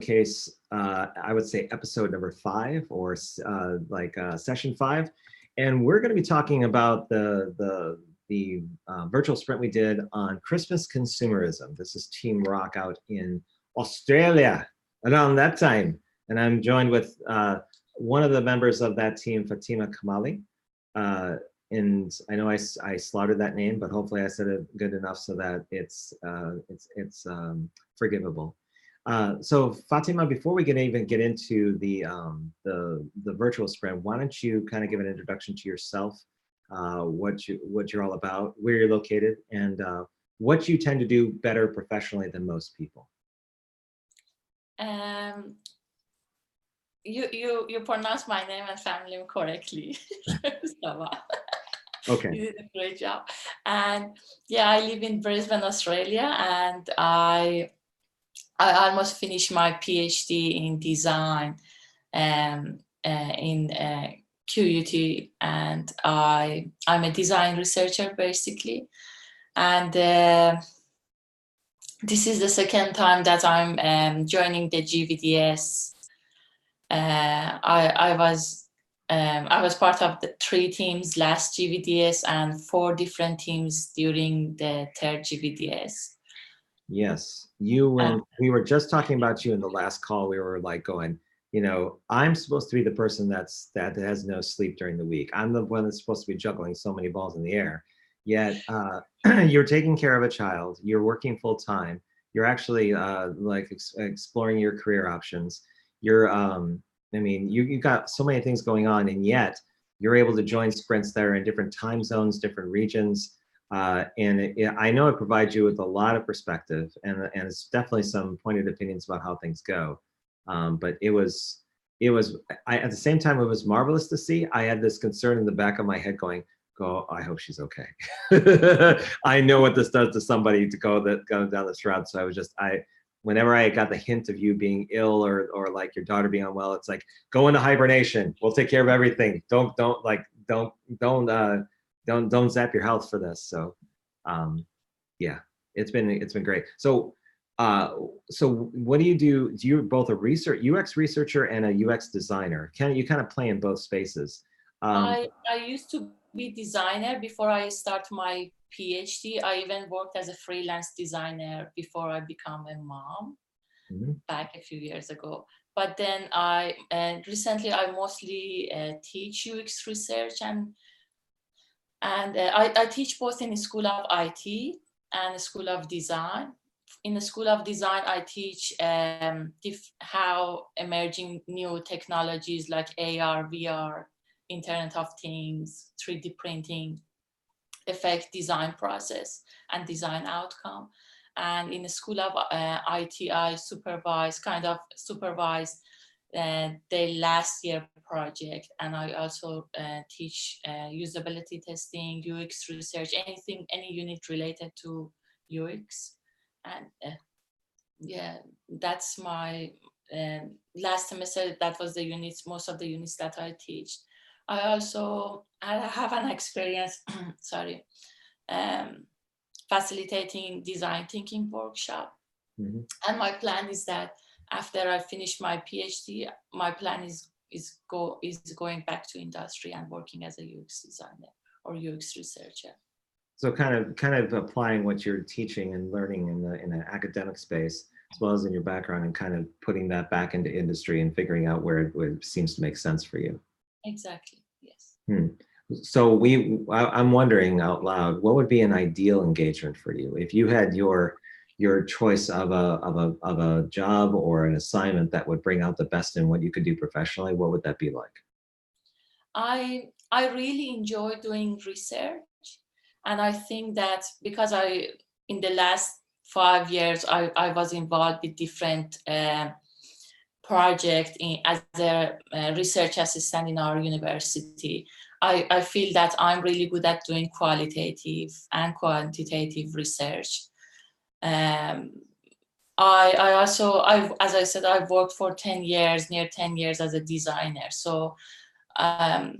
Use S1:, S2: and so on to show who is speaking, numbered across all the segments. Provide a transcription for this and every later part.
S1: Showcase, I would say episode number 5 or session 5. And we're going to be talking about the virtual sprint we did on Christmas consumerism. This is Team Rock out in Australia around that time. And I'm joined with one of the members of that team, Fatima Kamali. And I know I slaughtered that name, but hopefully I said it good enough so that it's forgivable. So Fatima, before we even get into the virtual sprint, why don't you kind of give an introduction to yourself, what you're all about, where you're located, and what you tend to do better professionally than most people.
S2: You pronounce my name and family name correctly.
S1: Okay.
S2: You did a great job. And yeah, I live in Brisbane, Australia, and I almost finished my PhD in design in QUT, and I'm a design researcher basically. And this is the second time that I'm joining the GVDS. I was part of the 3 teams last GVDS and 4 different teams during the 3rd GVDS.
S1: Yes, we were just talking about you in the last call. We were like going, you know, I'm supposed to be the person that has no sleep during the week. I'm the one that's supposed to be juggling so many balls in the air. Yet you're taking care of a child. You're working full time. You're actually exploring your career options. You're, I mean, you got so many things going on, and yet you're able to join sprints that are in different time zones, different regions. And I know it provides you with a lot of perspective, and it's definitely some pointed opinions about how things go. But at the same time, it was marvelous to see. I had this concern in the back of my head going, I hope she's okay. I know what this does to somebody to go down this route. So I was whenever I got the hint of you being ill or like your daughter being unwell, it's like, go into hibernation. We'll take care of everything. Don't zap your health for this. So yeah, it's been great. So what do you do? You're both a UX researcher and a UX designer. You kind of play in both spaces.
S2: I used to be designer before I start my PhD. I even worked as a freelance designer before I become a mom, back a few years ago. But then recently I mostly teach UX research, and I teach both in the School of IT and the School of Design. In the School of Design, I teach how emerging new technologies like AR, VR, Internet of Things, 3D printing affect design process and design outcome. And in the School of IT, I supervise their last year project, and I also teach usability testing, UX research, any unit related to UX. And yeah, that's my last semester. That was most of the units that I teach. I also have an experience, facilitating design thinking workshop. And my plan is that after I finish my PhD, my plan is going back to industry and working as a UX designer or UX researcher.
S1: So kind of applying what you're teaching and learning in an academic space, as well as in your background, and kind of putting that back into industry and figuring out where it seems to make sense for you.
S2: Exactly. Yes.
S1: So I'm wondering out loud, what would be an ideal engagement for you if you had your choice of a job or an assignment that would bring out the best in what you could do professionally? What would that be like?
S2: I really enjoy doing research, and I think that because in the last 5 years I was involved with different projects as a research assistant in our university. I feel that I'm really good at doing qualitative and quantitative research. As I said, I've worked for near 10 years as a designer. So I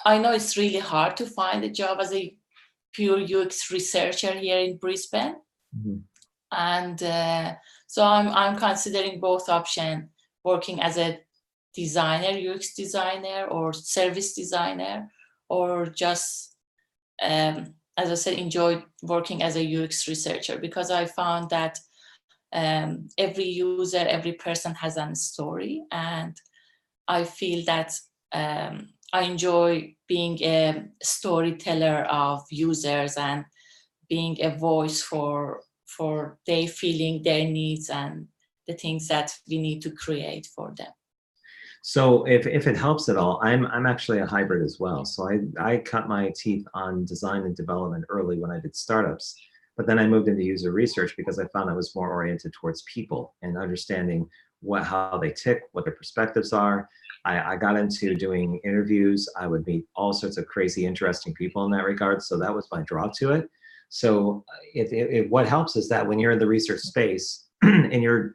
S2: know it's really hard to find a job as a pure UX researcher here in Brisbane. And So I'm considering both options, working as a designer, UX designer, or service designer, or just, as I said, enjoy working as a UX researcher, because I found that every user, every person has a story, and I feel that I enjoy being a storyteller of users and being a voice for their feeling, their needs, and the things that we need to create for them.
S1: So if it helps at all, I'm actually a hybrid as well. So I cut my teeth on design and development early when I did startups, but then I moved into user research because I found I was more oriented towards people and understanding how they tick, what their perspectives are. I got into doing interviews. I would meet all sorts of crazy, interesting people in that regard. So that was my draw to it. So what helps is that when you're in the research space and you're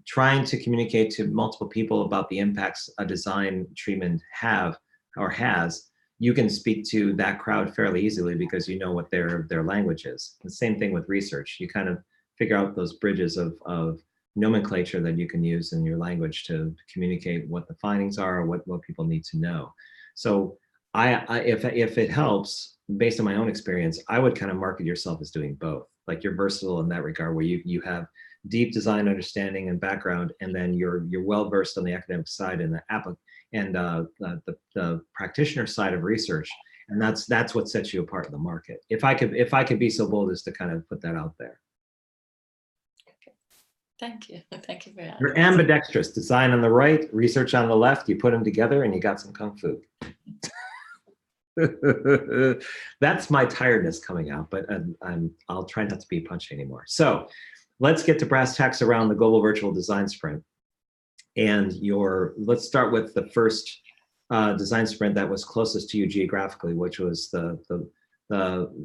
S1: trying to communicate to multiple people about the impacts a design treatment have or has, you can speak to that crowd fairly easily because you know what their language is. The same thing with research. You kind of figure out those bridges of nomenclature that you can use in your language to communicate what the findings are or what people need to know. So if it helps, based on my own experience, I would kind of market yourself as doing both. Like you're versatile in that regard, where you have deep design understanding and background, and then you're well versed on the academic side and the practitioner side of research, and that's what sets you apart in the market. If I could be so bold as to kind of put that out there.
S2: Thank you very much.
S1: You're ambidextrous. Design on the right, research on the left. You put them together, and you got some kung fu. That's my tiredness coming out, but I'll try not to be punchy anymore. So let's get to brass tacks around the Global Virtual Design Sprint. And let's start with the first design sprint that was closest to you geographically, which was the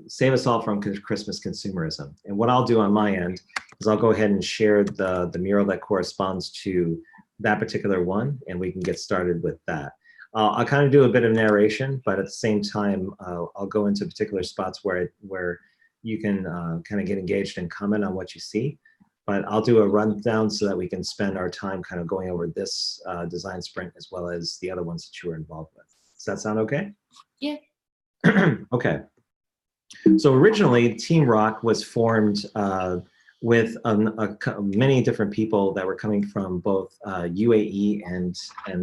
S1: Save Us All from Christmas Consumerism. And what I'll do on my end is I'll go ahead and share the mural that corresponds to that particular one, and we can get started with that. I'll kind of do a bit of narration, but at the same time, I'll go into particular spots where you can kind of get engaged and comment on what you see. But I'll do a rundown so that we can spend our time kind of going over this design sprint as well as the other ones that you were involved with. Does that sound okay?
S2: Yeah.
S1: Okay. So originally, Team Rock was formed with many different people that were coming from both UAE and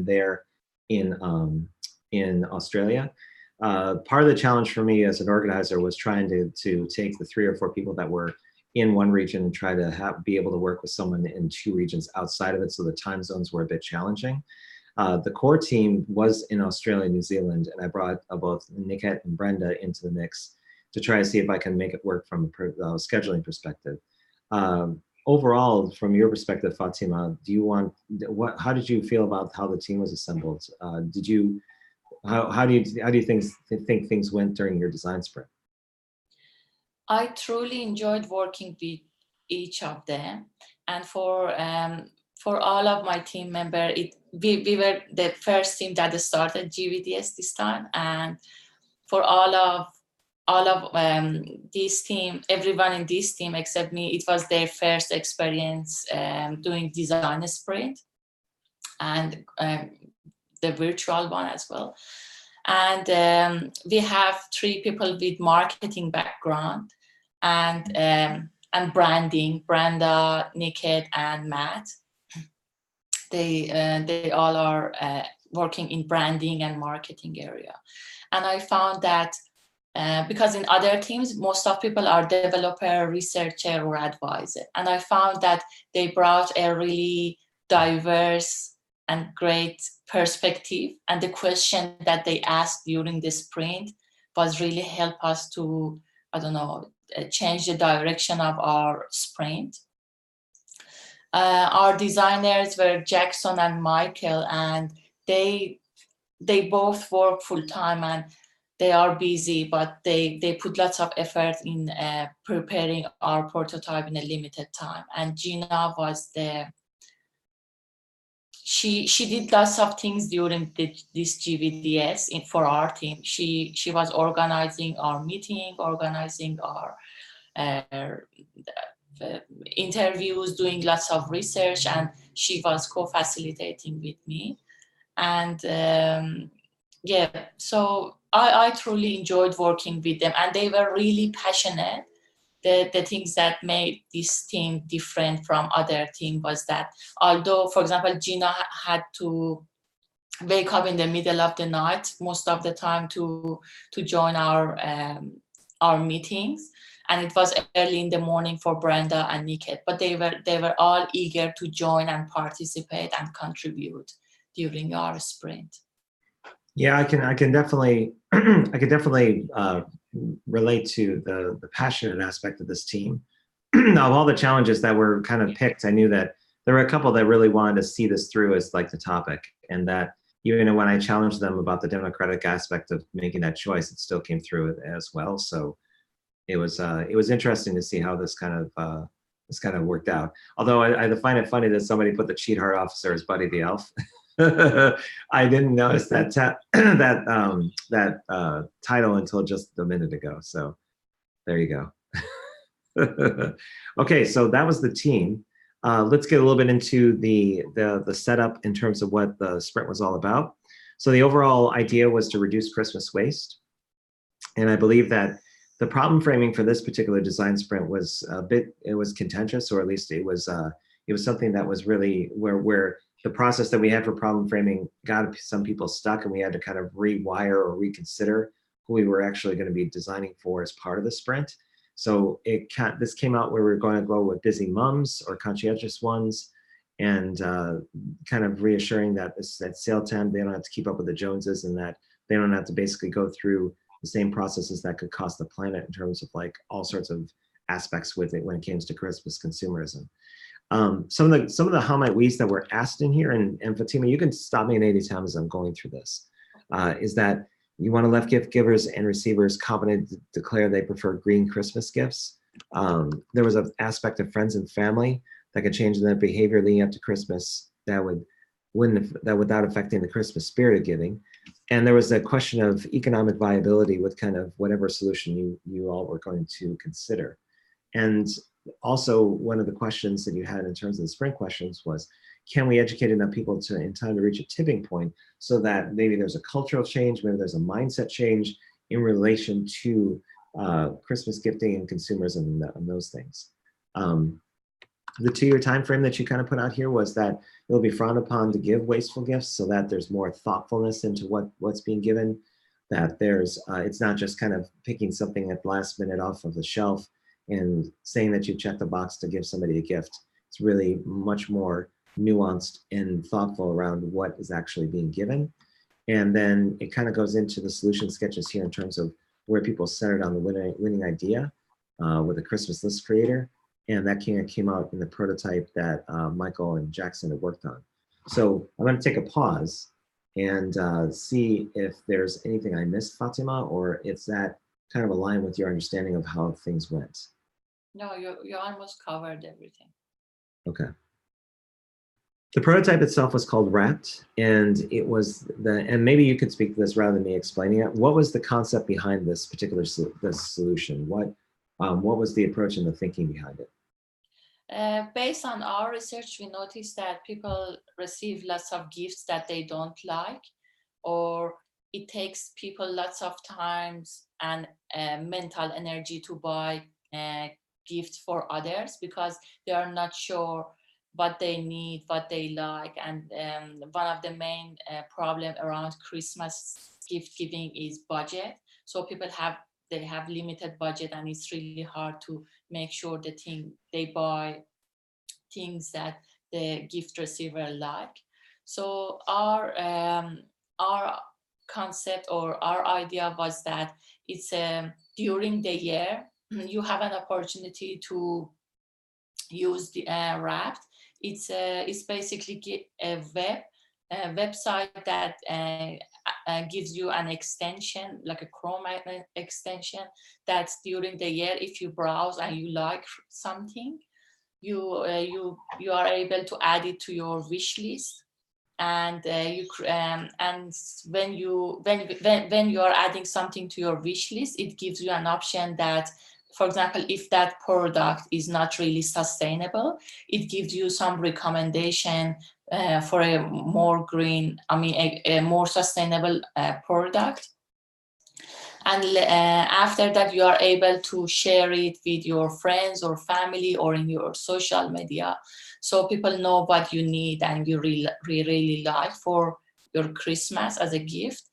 S1: there in Australia. Part of the challenge for me as an organizer was trying to take the 3 or 4 people that were in one region and try to be able to work with someone in 2 regions outside of it, so the time zones were a bit challenging. The core team was in Australia and New Zealand, and I brought both Niket and Brenda into the mix to try to see if I can make it work from a scheduling perspective. Overall, from your perspective, Fatima, how did you feel about how the team was assembled? How do you think things went during your design sprint?
S2: I truly enjoyed working with each of them, and for all of my team members, we were the first team that started GVDS this time, and for all of this team, everyone in this team except me, it was their first experience doing design sprint, and the virtual one as well. And we have 3 people with marketing background and branding: Brenda, Niket, and Matt. They all are working in branding and marketing area. And I found that because in other teams, most of people are developer, researcher, or advisor. And I found that they brought a really diverse and great perspective. And the question that they asked during the sprint was really help us to, change the direction of our sprint. Our designers were Jackson and Michael, and they both work full-time and they are busy, but they put lots of effort in preparing our prototype in a limited time. And Gina was she did lots of things during this GVDS for our team. She was organizing our meeting, organizing our interviews, doing lots of research, and she was co-facilitating with me. And yeah, so I truly enjoyed working with them, and they were really passionate. The things that made this team different from other team was that, although, for example, Gina had to wake up in the middle of the night most of the time to join our meetings, and it was early in the morning for Brenda and Niket, but they were all eager to join and participate and contribute during our sprint.
S1: Yeah, I can definitely I can definitely relate to the passionate aspect of this team. Of all the challenges that were kind of picked, I knew that there were a couple that really wanted to see this through as like the topic, and that even when I challenged them about the democratic aspect of making that choice, it still came through as well. So it was interesting to see how this kind of worked out. Although I find it funny that somebody put the cheat heart officer as Buddy the Elf. I didn't notice that title until just a minute ago. So there you go. Okay, so that was the team. Let's get a little bit into the setup in terms of what the sprint was all about. So the overall idea was to reduce Christmas waste, and I believe that the problem framing for this particular design sprint was it was contentious, or at least it was something that was really where the process that we had for problem framing got some people stuck, and we had to kind of rewire or reconsider who we were actually going to be designing for as part of the sprint. So this came out where we were going to go with busy mums or conscientious ones, and kind of reassuring that that sale time, they don't have to keep up with the Joneses, and that they don't have to basically go through the same processes that could cost the planet in terms of like all sorts of aspects with it when it comes to Christmas consumerism. Some of the how might we's that were asked in here, and Fatima, you can stop me in any time as I'm going through this, is that you want to let gift givers and receivers confident to declare they prefer green Christmas gifts. There was an aspect of friends and family that could change their behavior leading up to Christmas that without affecting the Christmas spirit of giving. And there was a question of economic viability with kind of whatever solution you all were going to consider. And also, one of the questions that you had in terms of the sprint questions was, can we educate enough people in time to reach a tipping point so that maybe there's a cultural change, maybe there's a mindset change in relation to Christmas gifting and consumerism and those things. The 2-year time frame that you kind of put out here was that it'll be frowned upon to give wasteful gifts, so that there's more thoughtfulness into what's being given, that there's it's not just kind of picking something at the last minute off of the shelf and saying that you check the box to give somebody a gift. It's really much more nuanced and thoughtful around what is actually being given. And then it kind of goes into the solution sketches here in terms of where people centered on the winning idea with a Christmas list creator. And that came out in the prototype that Michael and Jackson had worked on. So I'm going to take a pause and see if there's anything I missed, Fatima, or if that kind of aligned with your understanding of how things went.
S2: No, you almost covered everything.
S1: Okay. The prototype itself was called Wrapped, and it was and maybe you could speak to this rather than me explaining it. What was the concept behind this particular solution? What was the approach and the thinking behind it?
S2: Based on our research, we noticed that people receive lots of gifts that they don't like, or it takes people lots of times and mental energy to buy gifts for others because they are not sure what they need, what they like. And one of the main problem around Christmas gift giving is budget. So people have limited budget, and it's really hard to make sure they buy things that the gift receiver like. So our concept or our idea was that it's during the year you have an opportunity to use the Wrapped. It's basically a website that gives you an extension, like a Chrome extension, that's during the year, if you browse and you like something, you are able to add it to your wish list. And when you are adding something to your wish list, it gives you an option that for example, if that product is not really sustainable, it gives you some recommendation for a more green, a more sustainable product. And after that, you are able to share it with your friends or family or in your social media, so people know what you need and you really like for your Christmas as a gift.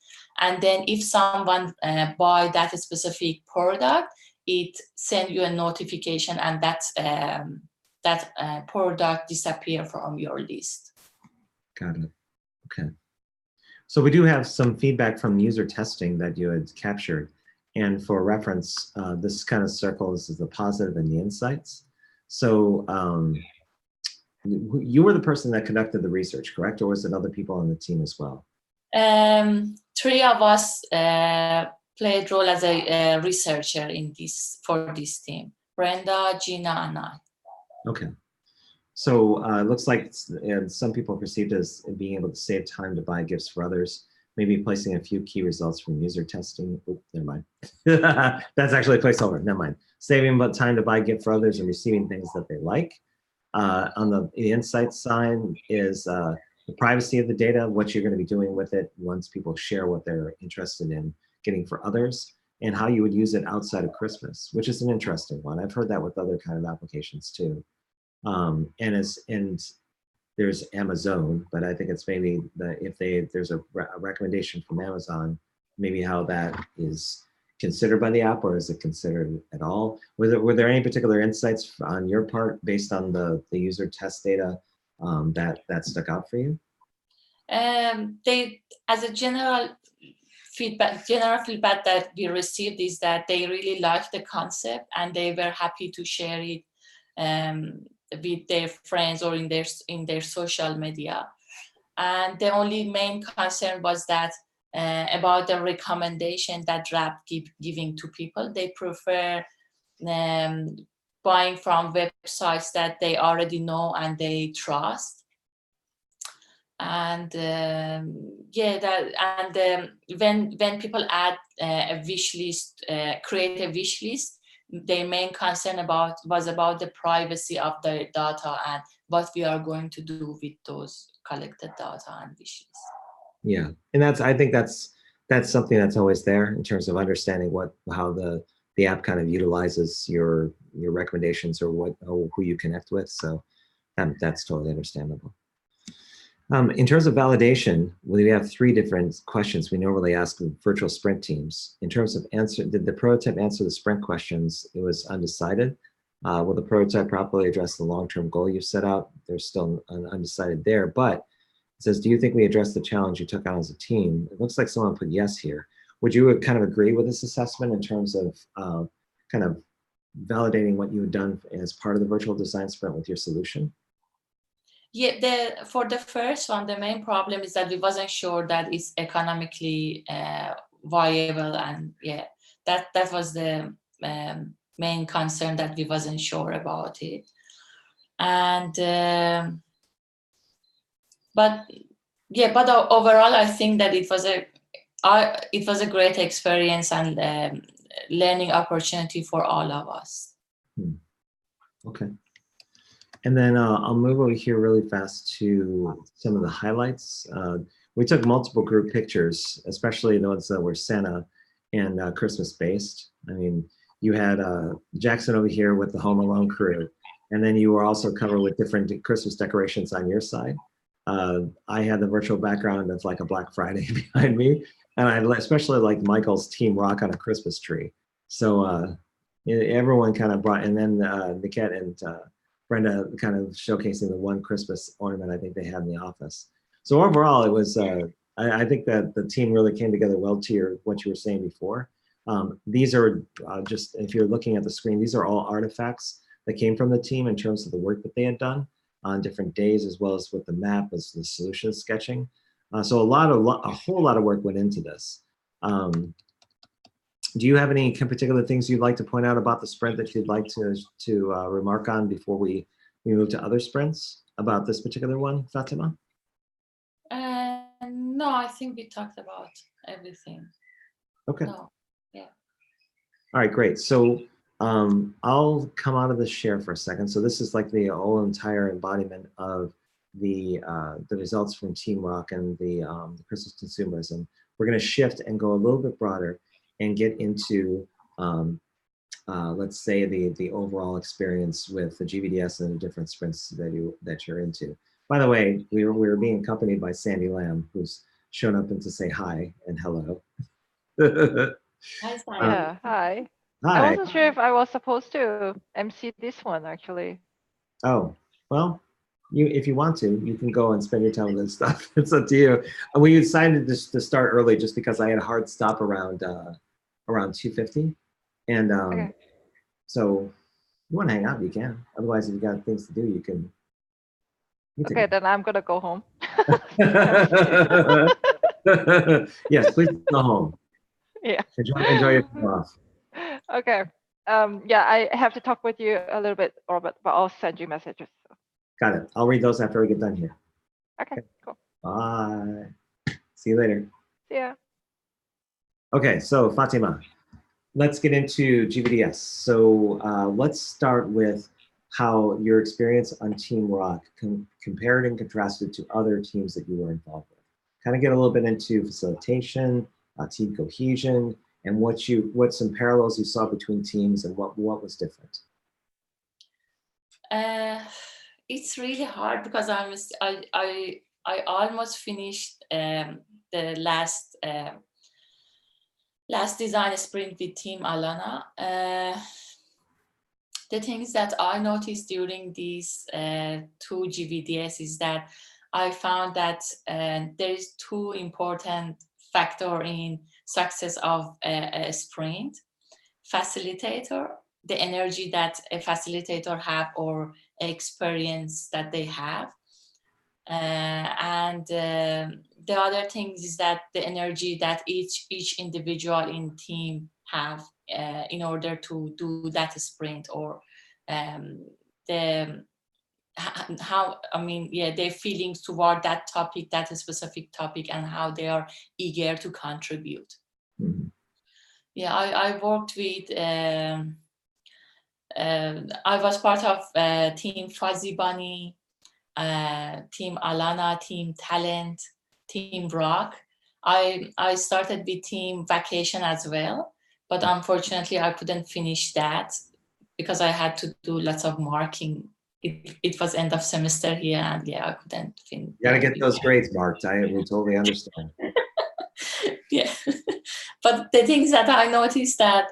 S2: And then if someone buy that specific product, it send you a notification, and that product disappear from your list.
S1: Got it. Okay. So we do have some feedback from user testing that you had captured. And for reference, this kind of circles the positive and the insights. So you were the person that conducted the research, correct? Or was it other people on the team as well?
S2: 3 of us played role as a researcher for this team. Brenda, Gina, and I.
S1: Okay. So it looks like some people perceived as being able to save time to buy gifts for others, maybe placing a few key results from user testing. Oops, never mind. That's actually a placeholder, never mind. Saving time to buy gift for others and receiving things that they like. On the insights side is the privacy of the data, what you're going to be doing with it once people share what they're interested in getting for others, and how you would use it outside of Christmas, which is an interesting one. I've heard that with other kind of applications too. And there's Amazon, but I think it's maybe if there's a recommendation from Amazon, maybe how that is considered by the app, or is it considered at all? Were there any particular insights on your part based on the user test data that stuck out for you?
S2: As a general feedback that we received is that they really liked the concept and they were happy to share it with their friends or in their social media. And the only main concern was that about the recommendation that Wrap giving to people. They prefer buying from websites that they already know and they trust. And when people add a wish list, create a wish list, their main concern was about the privacy of the data and what we are going to do with those collected data and wish lists.
S1: Yeah, and I think that's something that's always there in terms of understanding how the app kind of utilizes your recommendations or who you connect with. So that's totally understandable. In terms of validation, we have 3 different questions we normally ask virtual sprint teams. In terms of did the prototype answer the sprint questions? It was undecided. Will the prototype properly address the long-term goal you set out? There's still an undecided there, but it says, do you think we addressed the challenge you took on as a team? It looks like someone put yes here. Would you kind of agree with this assessment in terms of kind of validating what you had done as part of the virtual design sprint with your solution?
S2: Yeah, for the first one, the main problem is that we wasn't sure that it's economically viable, and yeah, that was the main concern, that we wasn't sure about it. And but overall, I think that it was a great experience and learning opportunity for all of us.
S1: Okay. And then I'll move over here really fast to some of the highlights. We took multiple group pictures, especially the ones that were Santa and Christmas based. I mean, you had Jackson over here with the Home Alone crew, and then you were also covered with different Christmas decorations on your side. I had the virtual background of like a Black Friday behind me, and I especially liked Michael's Team Rock on a Christmas tree. So everyone kind of brought, and then Niket and Brenda kind of showcasing the one Christmas ornament I think they had in the office. So overall, it was, I think that the team really came together well to what you were saying before. These are just, if you're looking at the screen, these are all artifacts that came from the team in terms of the work that they had done on different days, as well as with the map, as the solution sketching. So a whole lot of work went into this. Do you have any particular things you'd like to point out about the sprint that you'd like to remark on before we move to other sprints about this particular one, Fatima?
S2: No, I think we talked about everything.
S1: Okay.
S2: No. Yeah.
S1: All right, great. So I'll come out of the share for a second. So this is like the whole entire embodiment of the results from Team Rock and the Crystal's Consumerism. We're going to shift and go a little bit broader and get into let's say the overall experience with the GVDS and the different sprints that you're into. By the way, we were being accompanied by Sandy Lamb, who's shown up and to say hi and hello.
S2: Hi, Simon.
S3: Yeah, hi.
S1: Hi.
S3: I wasn't sure if I was supposed to MC this one, actually.
S1: Oh, well, if you want to, you can go and spend your time with this stuff. It's up to you. We decided to start early just because I had a hard stop around 2:50, and
S3: Okay.
S1: so you want to hang out, you can. Otherwise, if you got things to do, you can.
S3: Okay, then I'm gonna go home.
S1: Yes, please go home.
S3: Yeah.
S1: Enjoy your time off.
S3: Okay. Yeah, I have to talk with you a little bit, Robert, but I'll send you messages. So.
S1: Got it. I'll read those after we get done here.
S3: Okay, cool.
S1: Bye. See you later.
S3: See ya.
S1: Okay, so Fatima, let's get into GVDS. So let's start with how your experience on Team Rock compared and contrasted to other teams that you were involved with. Kind of get a little bit into facilitation, team cohesion, and what some parallels you saw between teams and what was different.
S2: It's really hard because I almost finished the last design sprint with Team Alana. The things that I noticed during these two GVDS is that I found that there is two important factor in success of a sprint: facilitator, the energy that a facilitator have or experience that they have, and the other thing is that the energy that each individual in team have in order to do that sprint, or their feelings toward that topic, that specific topic, and how they are eager to contribute.
S1: Mm-hmm.
S2: Yeah, I worked with I was part of Team Fuzzy Bunny, Team Alana, Team Talent, Team Rock. I started with Team Vacation as well, but unfortunately I couldn't finish that because I had to do lots of marking. It was end of semester here, and yeah, I couldn't finish.
S1: You gotta get those grades marked. We totally understand.
S2: Yeah, but the things that I noticed that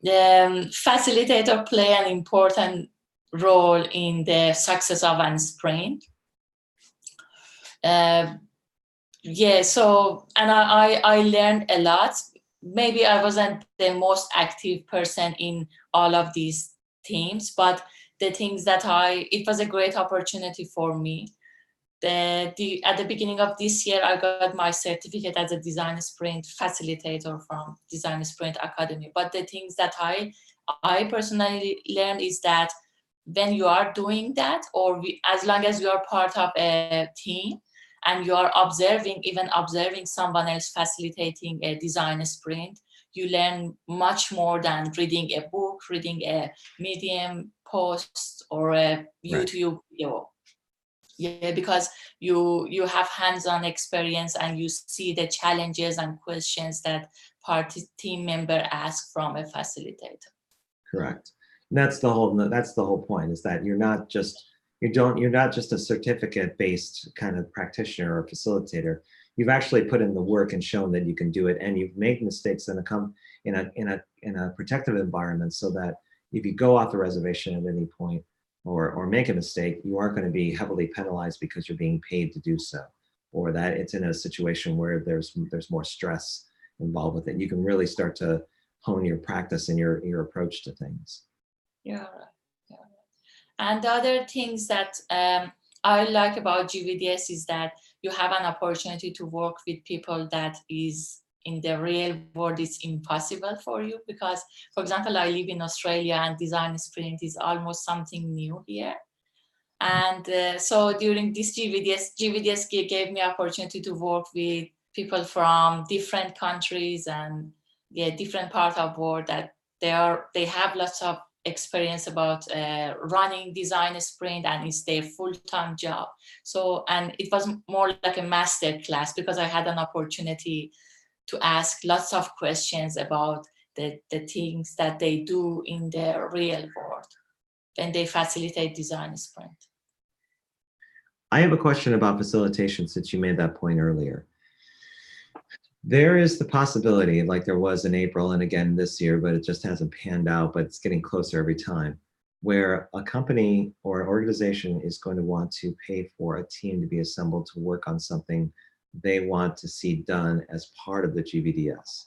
S2: the facilitator play an important role in the success of a sprint. Yeah, so, and I learned a lot. Maybe I wasn't the most active person in all of these teams, but the things that it was a great opportunity for me. At the beginning of this year, I got my certificate as a design sprint facilitator from Design Sprint Academy. But the things that I personally learned is that when you are doing that, or as long as you are part of a team and you are even observing someone else facilitating a design sprint, you learn much more than reading a book, reading a Medium post, or a YouTube video. Yeah, because you have hands-on experience and you see the challenges and questions that team member ask from a facilitator.
S1: Correct. And that's the whole point, is that you're not just a certificate-based kind of practitioner or facilitator. You've actually put in the work and shown that you can do it, and you've made mistakes in a protective environment, so that if you go off the reservation at any point or make a mistake, you aren't going to be heavily penalized because you're being paid to do so, or that it's in a situation where there's more stress involved with it. You can really start to hone your practice and your approach to things.
S2: Yeah. And the other things that I like about GVDS is that you have an opportunity to work with people that is in the real world is impossible for you, because, for example, I live in Australia and design sprint is almost something new here. And so during this GVDS gave me opportunity to work with people from different countries and different part of world that they have lots of experience about running design sprint, and it's their full-time job. So, and it was more like a master class because I had an opportunity to ask lots of questions about the things that they do in the real world when they facilitate design sprint.
S1: I have a question about facilitation since you made that point earlier. There is the possibility, like there was in April and again this year, but it just hasn't panned out, but it's getting closer every time, where a company or an organization is going to want to pay for a team to be assembled to work on something they want to see done as part of the GVDS.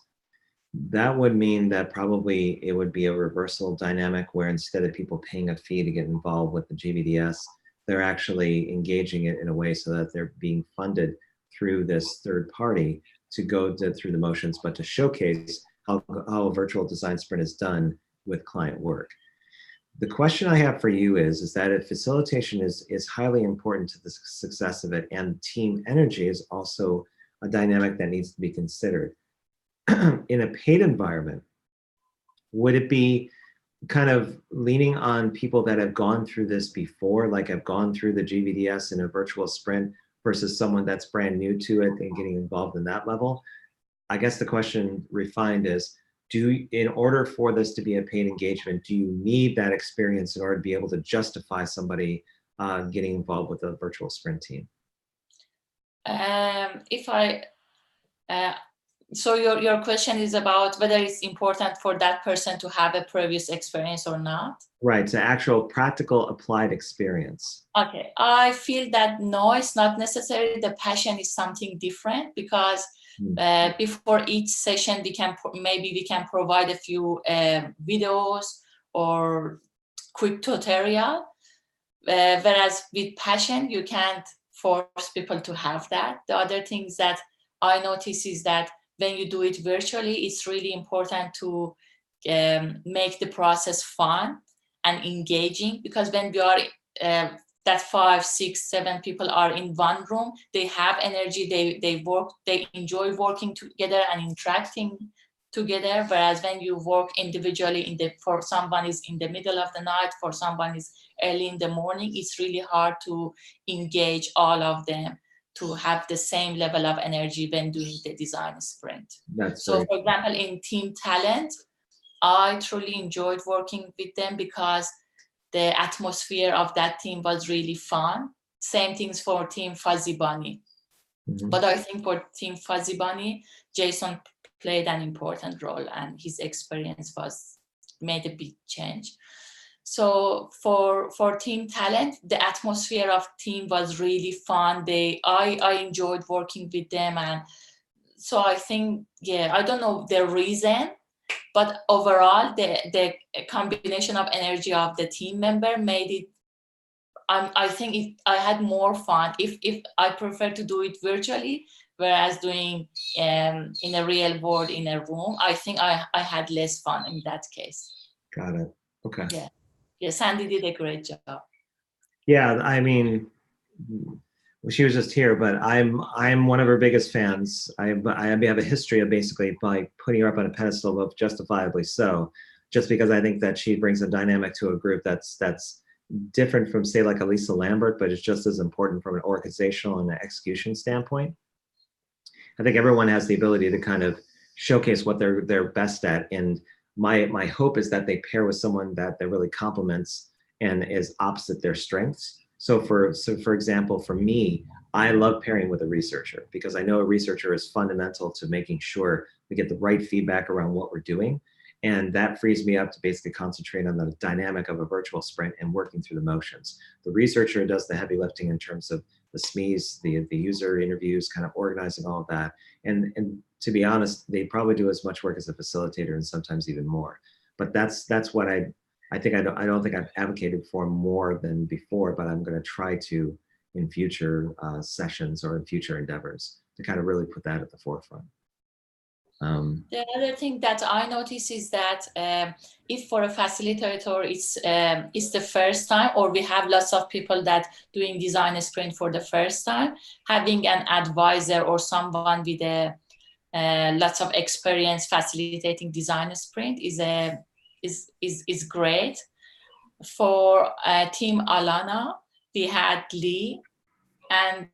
S1: That would mean that probably it would be a reversal dynamic where instead of people paying a fee to get involved with the GVDS, they're actually engaging it in a way so that they're being funded through this third party to go through the motions, but to showcase how a virtual design sprint is done with client work. The question I have for you is that if facilitation is highly important to the success of it, and team energy is also a dynamic that needs to be considered. In a paid environment, would it be kind of leaning on people that have gone through this before, like have gone through the GVDS in a virtual sprint versus someone that's brand new to it and getting involved in that level? I guess the question refined is, in order for this to be a paid engagement, do you need that experience in order to be able to justify somebody getting involved with a virtual sprint team?
S2: So your question is about whether it's important for that person to have a previous experience or not?
S1: Right, to actual practical applied experience.
S2: Okay, I feel that no, it's not necessary. The passion is something different because before each session, we can provide a few videos or quick tutorial. Whereas with passion, you can't force people to have that. The other things that I notice is that when you do it virtually, it's really important to make the process fun and engaging, because when we are that 5, 6, 7 people are in one room, they have energy, they enjoy working together and interacting together. Whereas when you work individually, for someone is in the middle of the night, for someone is early in the morning, it's really hard to engage all of them to have the same level of energy when doing the design sprint. So for example, in team talent, I truly enjoyed working with them because the atmosphere of that team was really fun. Same things for Team Fuzzy Bunny. Mm-hmm. But I think for Team Fuzzy Bunny, Jason played an important role and his experience made a big change. So for team talent, the atmosphere of team was really fun. I enjoyed working with them. And so I think, I don't know the reason, but overall the combination of energy of the team member made it, I think I had more fun if I prefer to do it virtually, whereas doing in a real world in a room, I think I had less fun in that case.
S1: Got it. Okay.
S2: Yeah, Sandy did a great job.
S1: Yeah, I mean, she was just here, but I'm one of her biggest fans. I have a history of basically by putting her up on a pedestal, but justifiably so, just because I think that she brings a dynamic to a group that's different from, say, like a Lisa Lambert, but it's just as important from an organizational and an execution standpoint. I think everyone has the ability to kind of showcase what they're best at, and my hope is that they pair with someone that really complements and is opposite their strengths. So for example, for me, I love pairing with a researcher because I know a researcher is fundamental to making sure we get the right feedback around what we're doing. And that frees me up to basically concentrate on the dynamic of a virtual sprint and working through the motions. The researcher does the heavy lifting in terms of the SMEs, the user interviews, kind of organizing all of that. And to be honest, they probably do as much work as a facilitator and sometimes even more. But that's what I don't think I've advocated for more than before, but I'm going to try to in future sessions or in future endeavors to kind of really put that at the forefront.
S2: The other thing that I notice is that if for a facilitator it's the first time, or we have lots of people that doing design sprint for the first time, having an advisor or someone with lots of experience facilitating design sprint is a is great. For Team Alana, we had Lee, and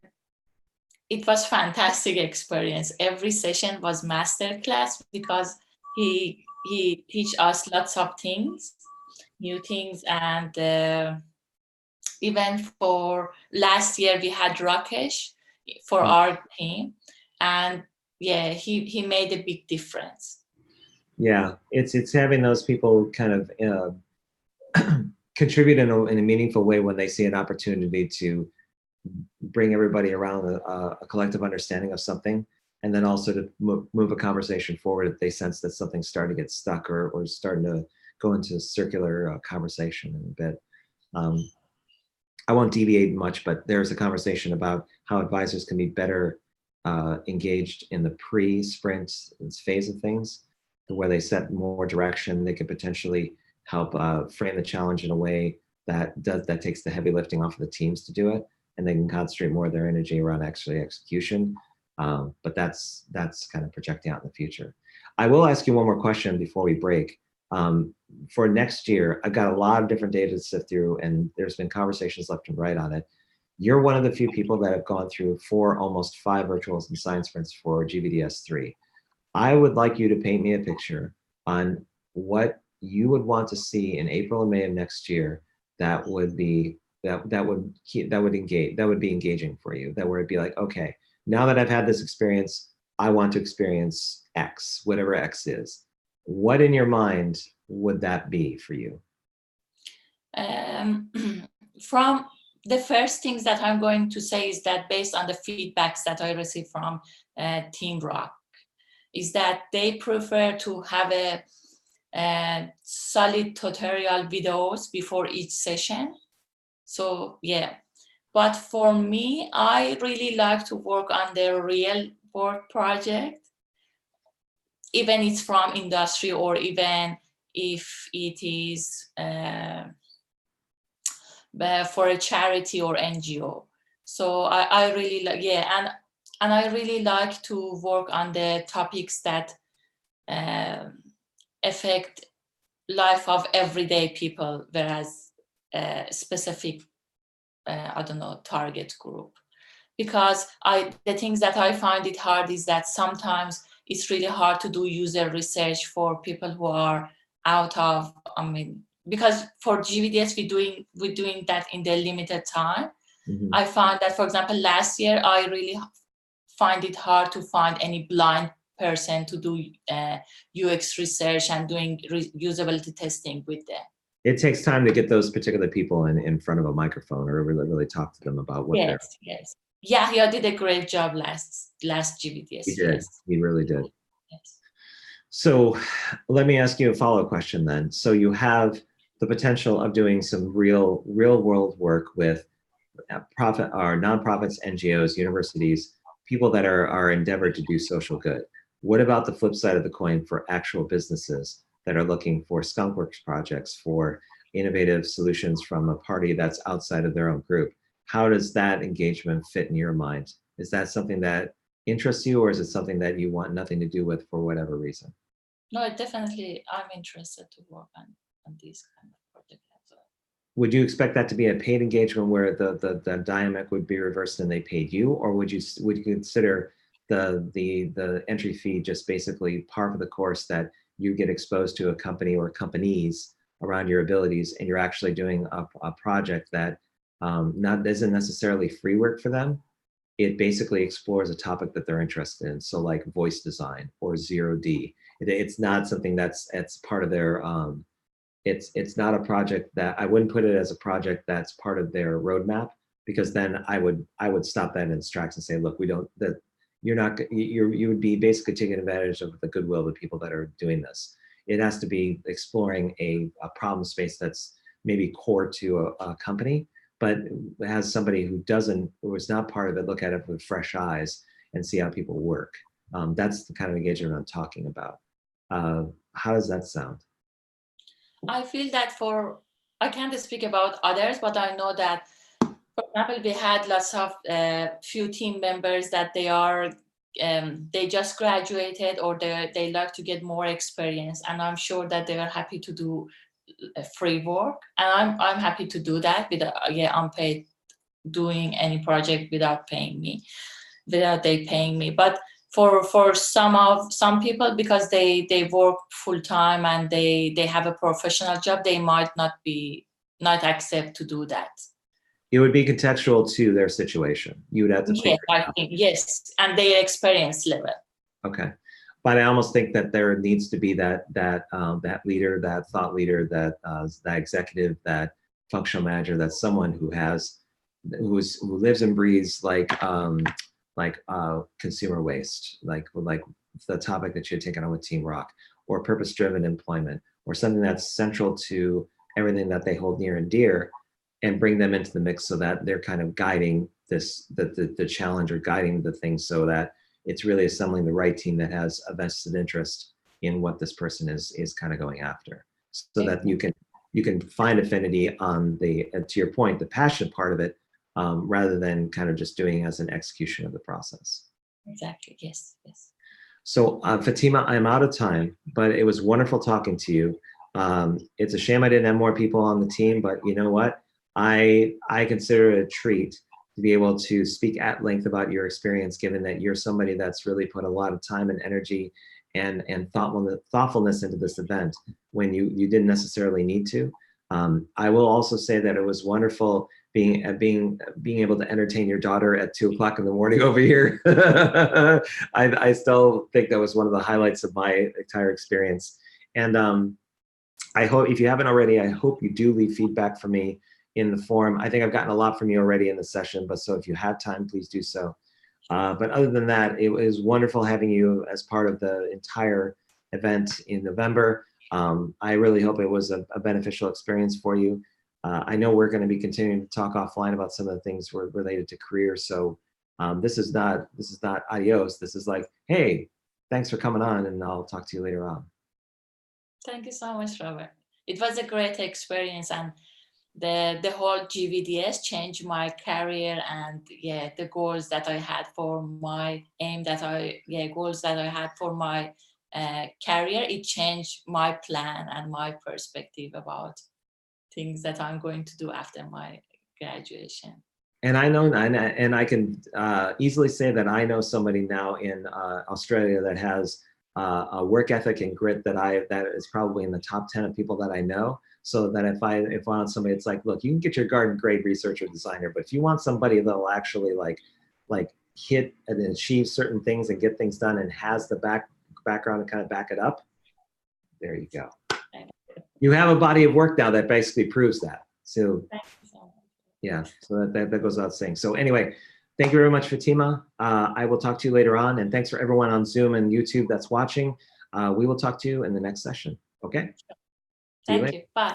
S2: it was fantastic experience. Every session was masterclass because he teach us lots of things, new things, and even for last year we had Rakesh for our team, and yeah, he made a big difference.
S1: Yeah, it's having those people kind of contribute in a meaningful way when they see an opportunity to bring everybody around a collective understanding of something, and then also to move a conversation forward if they sense that something's starting to get stuck or starting to go into circular conversation in a bit. I won't deviate much, but there's a conversation about how advisors can be better engaged in the pre-sprint phase of things, where they set more direction. They could potentially help frame the challenge in a way that takes the heavy lifting off of the teams to do it, and they can concentrate more of their energy around actually execution. But that's kind of projecting out in the future. I will ask you one more question before we break. For next year, I've got a lot of different data to sift through, and there's been conversations left and right on it. You're one of the few people that have gone through 4, almost 5 virtuals and science sprints for GVDS 3. I would like you to paint me a picture on what you would want to see in April and May of next year that would be engaging for you, that where it'd be like, okay, now that I've had this experience, I want to experience X, whatever X is. What in your mind would that be for you?
S2: From the first things that I'm going to say is that based on the feedbacks that I received from Team Rock, is that they prefer to have a solid tutorial videos before each session. So yeah, but for me, I really like to work on the real world project, even it's from industry or even if it is for a charity or NGO. So I really like, yeah, and I really like to work on the topics that affect life of everyday people, whereas specific, I don't know, target group. Because the things that I find it hard is that sometimes it's really hard to do user research for people who are out of, because for GVDS, we're doing that in the limited time. Mm-hmm. I found that, for example, last year, I really find it hard to find any blind person to do UX research and doing usability testing with them.
S1: It takes time to get those particular people in front of a microphone or really talk to them about what they're.
S2: Yes. Yeah, did a great job last GVDS.
S1: He did.
S2: Yes.
S1: He really did.
S2: Yes.
S1: So let me ask you a follow-up question then. So you have the potential of doing some real world work with profit or nonprofits, NGOs, universities, people that are endeavored to do social good. What about the flip side of the coin for actual businesses that are looking for skunkworks projects, for innovative solutions from a party that's outside of their own group? How does that engagement fit in your mind? Is that something that interests you, or is it something that you want nothing to do with for whatever reason?
S2: No, definitely I'm interested to work on these kind of projects as well.
S1: Would you expect that to be a paid engagement where the dynamic would be reversed and they paid you, or would you consider the entry fee just basically par for the course, that you get exposed to a company or companies around your abilities, and you're actually doing a project that isn't necessarily free work for them? It basically explores a topic that they're interested in. So like voice design or 0D. It's not something it's part of their, it's not a project that, I wouldn't put it as a project that's part of their roadmap, because then I would stop that in its tracks and say, look, you would be basically taking advantage of the goodwill of the people that are doing this. It has to be exploring a problem space that's maybe core to a company, but has somebody who is not part of it look at it with fresh eyes and see how people work. That's the kind of engagement I'm talking about. How does that sound?
S2: I feel that I can't speak about others, but I know that, for example, we had lots of few team members that they are they just graduated, or they like to get more experience, and I'm sure that they are happy to do free work, and I'm happy to do that without unpaid, doing any project without they paying me. But for some people, because they work full time and they have a professional job, they might not accept to do that.
S1: It would be contextual to their situation. You would have to figure
S2: it out. Yes, and their experience level.
S1: Okay, but I almost think that there needs to be that leader, that thought leader, that executive, that functional manager, that's someone who lives and breathes like consumer waste, like the topic that you had taken on with Team Rock, or purpose-driven employment, or something that's central to everything that they hold near and dear, and bring them into the mix so that they're kind of guiding the challenge, or guiding the thing, so that it's really assembling the right team that has a vested interest in what this person is kind of going after, so that you can find affinity on to your point, the passion part of it, rather than kind of just doing as an execution of the process.
S2: Exactly. Yes.
S1: So Fatima, I'm out of time, but it was wonderful talking to you. It's a shame I didn't have more people on the team, but you know what? I consider it a treat to be able to speak at length about your experience, given that you're somebody that's really put a lot of time and energy and thoughtfulness into this event when you didn't necessarily need to. I will also say that it was wonderful being able to entertain your daughter at 2 o'clock in the morning over here. I still think that was one of the highlights of my entire experience. And I hope, if you haven't already, I hope you do leave feedback for me in the forum. I think I've gotten a lot from you already in the session, but so if you have time, please do so. But other than that, it was wonderful having you as part of the entire event in November. I really hope it was a beneficial experience for you. I know we're going to be continuing to talk offline about some of the things related to career. So this is not adios. This is like, hey, thanks for coming on, and I'll talk to you later on.
S2: Thank you so much, Robert. It was a great experience, and the whole GVDS changed my career, and the goals that I had for my goals that I had for my career. It changed my plan and my perspective about things that I'm going to do after my graduation.
S1: And I know, and I can easily say that I know somebody now in Australia that has a work ethic and grit that is probably in the top 10 of people that I know. So that if I want somebody, it's like, look, you can get your garden grade researcher designer, but if you want somebody that'll actually like hit and achieve certain things and get things done, and has the background to kind of back it up, there you go. You have a body of work now that basically proves that. So yeah, so that goes without saying. So anyway, thank you very much, Fatima. I will talk to you later on, and thanks for everyone on Zoom and YouTube that's watching. We will talk to you in the next session. Okay?
S2: Thank you. Bye.